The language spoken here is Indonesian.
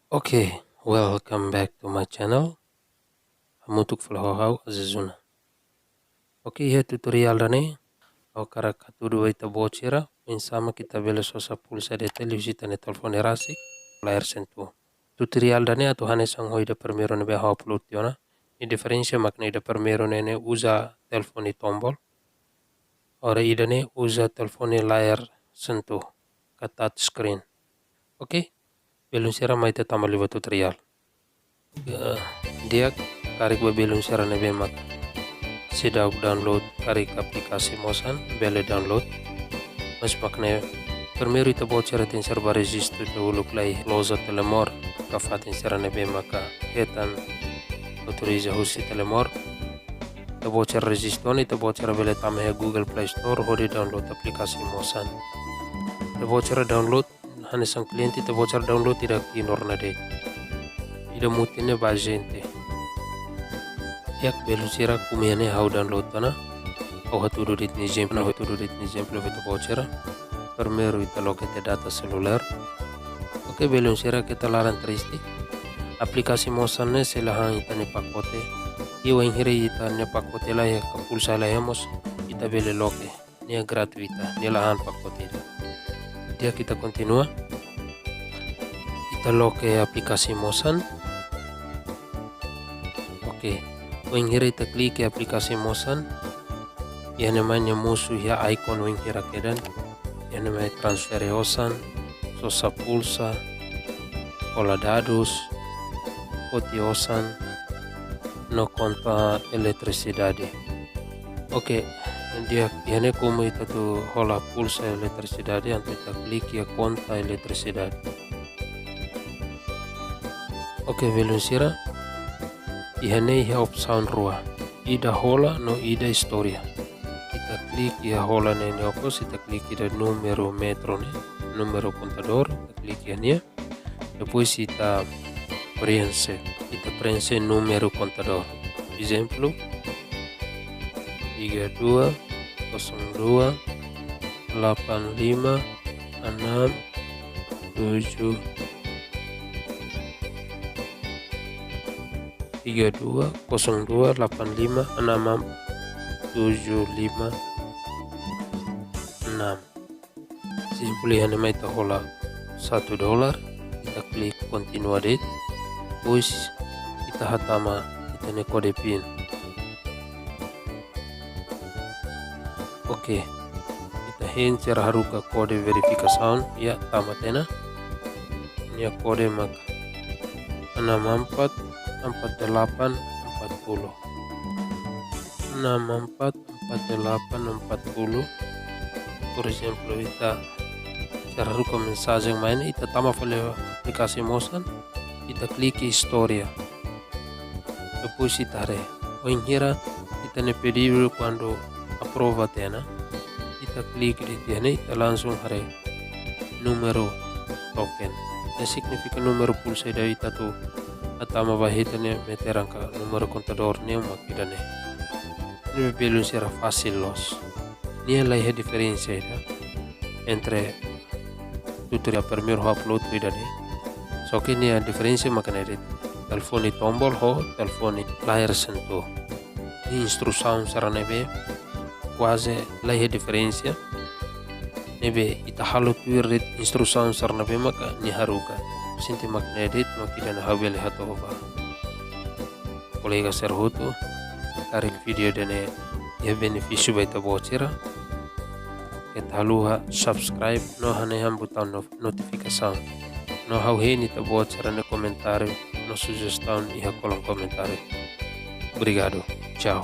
Okay, welcome back to my channel. Hamutuk falahau azazuna. Okay, ya tutorial dane au kara katudu ita bocira insama kita bela sosa pulsa de televisi tane telefone rasik layar sentuh. Tutorial dane atau hane sang hoida permero ne beha upload tiona. Ni diferensia makna ida permero ne usa telefoni tombol. Ora idane usa telefoni layar sentuh ke touch screen. Okay, belum sira mai tambah lihat tutorial. Dia karik belum sira ne bemak sidak download karik aplikasi mosan bele download mas makne permeru ita bocera tin serba register te uluk lai loza telemor kafatin sira ne bemaka hetan autoriza husi telemor te bocera register ni te bocera bele tamhe Google Play Store hodi download aplikasi mosan te bocera download hane sang klienti te bocera download tidak kinorna de ida mutine ba gente yak belu sira kumiane hau download tana au haturu dit ni exemplo vita voucher permeru ita lokete data seluler. Oke, belu sira kita laran tristi aplikasi mosanne selahan ita ne pakote iwa inhire ita ne pakote la ya pulsa la hemos ita bele loke ni gratuita ni lahan pakote dia kita continua ita loke aplikasi mosan. Oke, winghere ita klik aplikasi mosan ya namanya musuh ya icon winghere kedan ya namanya transfer osan sosa pulsa ola dados poti osan no konta elektrisidade. Oke, dia ne como ita tu hola pulsa elektrisidade anto ita klik ya konta elektrisidade. Oke, velunsira ihane ya opção rua ida hola no ida historia. Kita klik ya hola ne opos kita klik ida numero metro ne numero contador kita klik ya nia depois kita preenche numero contador exemplo 32 02 85 6 7 32 02 85 6 7 5 6. Simply hanya mai hola $1 kita klik continue date terus kita hatama kita ne kode pin. Oke, kita hencer haruka kode verifikasi ya tamatena ya kode mak 64 48 40 64 48 40. Por exemplo ita cara ruka mensagem main ita tama fale aplikasi mosan ita klik historia depois ita re oinhira ita ne pedido quando aprova tena ita klik di tiene ita langsung hare numero token ne significa numero pulsa da ita tu atama bahita ne meterangka numero contador ne makidane ne belum será fácil los ni la diferencia entre tutorial primeiro upload vida ne so que ni a diferencia makna de telefone tombol ho telefone layar sentuh ni instrução sarana be quase la diferencia nebe ita halu tuir instrução sarana be maka ni haruka sinti makna de makidana habel hatova kolega serhutu tarik video dene ya benefício baita bocira kita luha subscribe no hane ham botão notificação no hau heni ta bocira ne comentário no sugestão e kolom comentário. Obrigado, tchau.